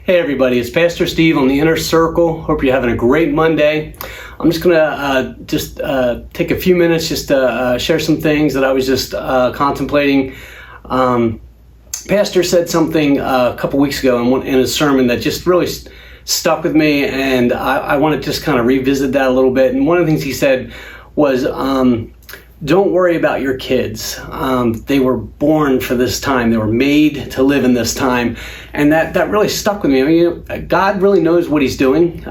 Hey everybody, it's Pastor Steve on the Inner Circle. Hope you're having a great Monday. I'm just gonna take a few minutes just to share some things that I was just contemplating. Pastor said something a couple weeks ago in a sermon that just really stuck with me, and I want to just kind of revisit that a little bit. And one of the things he said was, don't worry about your kids. They were born for this time. They were made to live in this time. And that really stuck with me. I mean, God really knows what he's doing.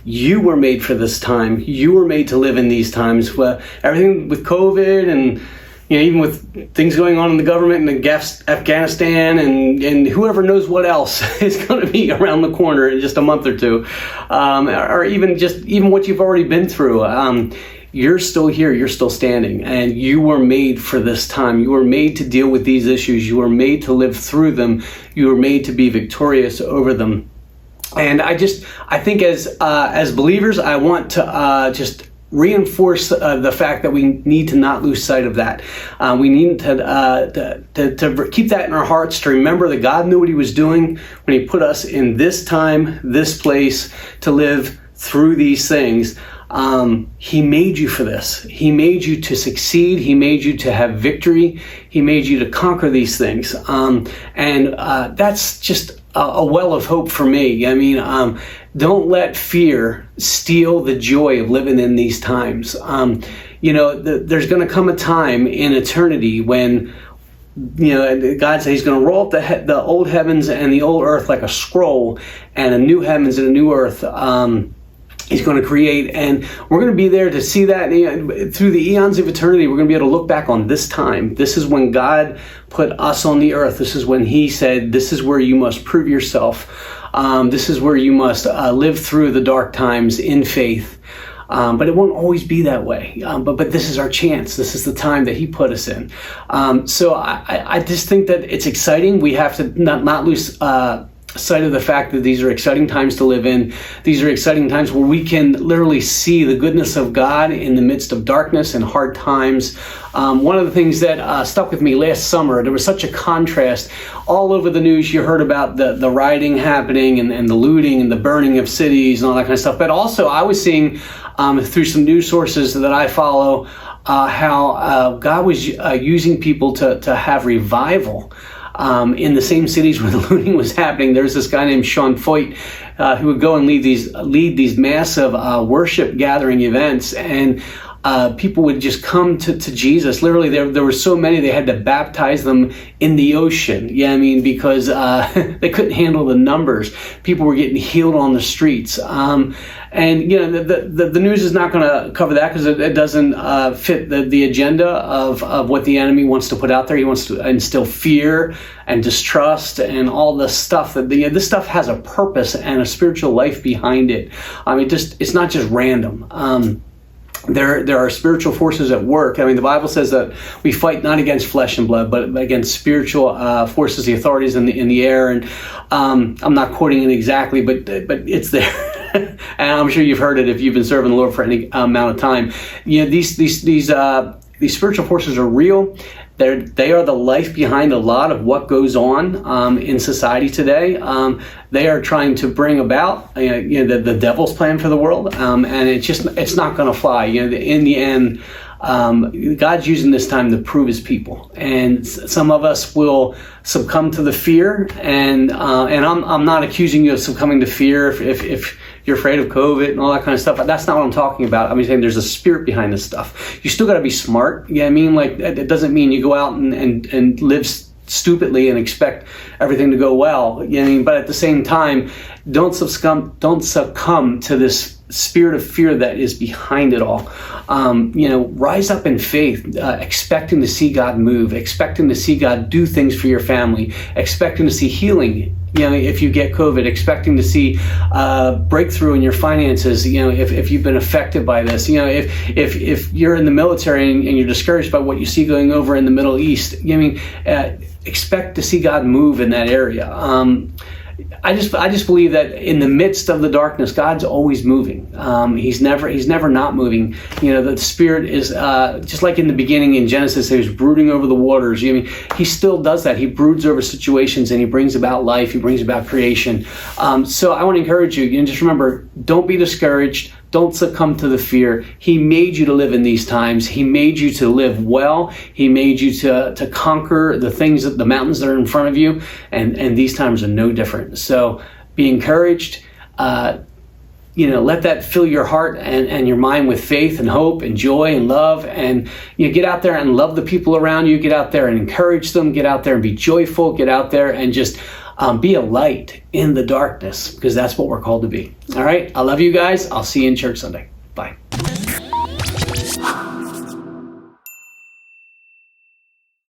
You were made for this time. You were made to live in these times. Well, everything with COVID and even with things going on in the government and Afghanistan and whoever knows what else is going to be around the corner in just a month or two, or even what you've already been through. You're still here, you're still standing, and you were made for this time. You were made to deal with these issues. You were made to live through them. You were made to be victorious over them. And I think as believers, I want to just reinforce the fact that we need to not lose sight of that. We need to keep that in our hearts, to remember that God knew what he was doing when he put us in this time, this place, to live through these things. He made you for this. He made you to succeed. He made you to have victory. He made you to conquer these things. And that's just a well of hope for me. I mean, don't let fear steal the joy of living in these times. There's going to come a time in eternity when God says he's going to roll up the old heavens and the old earth like a scroll, and a new heavens and a new earth he's going to create, and we're going to be there to see that through the eons of eternity. We're going to be able to look back on this time. This is when God put us on the earth. This is when he said, this is where you must prove yourself. This is where you must live through the dark times in faith. But it won't always be that way. But this is our chance. This is the time that he put us in. So I just think that it's exciting. We have to not lose sight of the fact that these are exciting times to live in. These are exciting times where we can literally see the goodness of God in the midst of darkness and hard times. One of the things that stuck with me last summer, there was such a contrast. All over the news, you heard about the rioting happening and the looting and the burning of cities and all that kind of stuff. But also, I was seeing through some news sources that I follow how God was using people to have revival. In the same cities where the looting was happening. There's this guy named Sean Foyt who would go and lead these massive worship gathering events, and people would just come to Jesus. Literally, there were so many they had to baptize them in the ocean. Because they couldn't handle the numbers. People were getting healed on the streets. And the news is not going to cover that because it doesn't fit the agenda of what the enemy wants to put out there. He wants to instill fear and distrust and all the stuff that this stuff has a purpose and a spiritual life behind it. It's not just random. There are spiritual forces at work. The Bible says that we fight not against flesh and blood, but against spiritual forces, the authorities in the air. And I'm not quoting it exactly, but it's there. And I'm sure you've heard it if you've been serving the Lord for any amount of time. These spiritual forces are real. They are the life behind a lot of what goes on in society today. They are trying to bring about the devil's plan for the world, and it's not going to fly. In the end, God's using this time to prove his people, and some of us will succumb to the fear. And I'm not accusing you of succumbing to fear if you're afraid of COVID and all that kind of stuff. But that's not what I'm talking about. I'm saying there's a spirit behind this stuff. You still got to be smart. It doesn't mean you go out and live stupidly and expect everything to go well. But at the same time, don't succumb to this spirit of fear that is behind it all. Rise up in faith, expecting to see God move, expecting to see God do things for your family, expecting to see healing. If you get COVID, expecting to see breakthrough in your finances. If you've been affected by this. If you're in the military and you're discouraged by what you see going over in the Middle East. Expect to see God move in that area. I just believe that in the midst of the darkness, God's always moving. He's never not moving. You know, the Spirit is just like in the beginning in Genesis, he was brooding over the waters. I mean, he still does that. He broods over situations and he brings about life. He brings about creation. So I want to encourage you. You know, just remember, don't be discouraged. Don't succumb to the fear. He made you to live in these times. He made you to live well. He made you to conquer the things, the mountains that are in front of you. And these times are no different. So be encouraged. Let that fill your heart and your mind with faith and hope and joy and love. And get out there and love the people around you. Get out there and encourage them. Get out there and be joyful. Get out there and just be a light in the darkness, because that's what we're called to be. All right. I love you guys. I'll see you in church Sunday. Bye.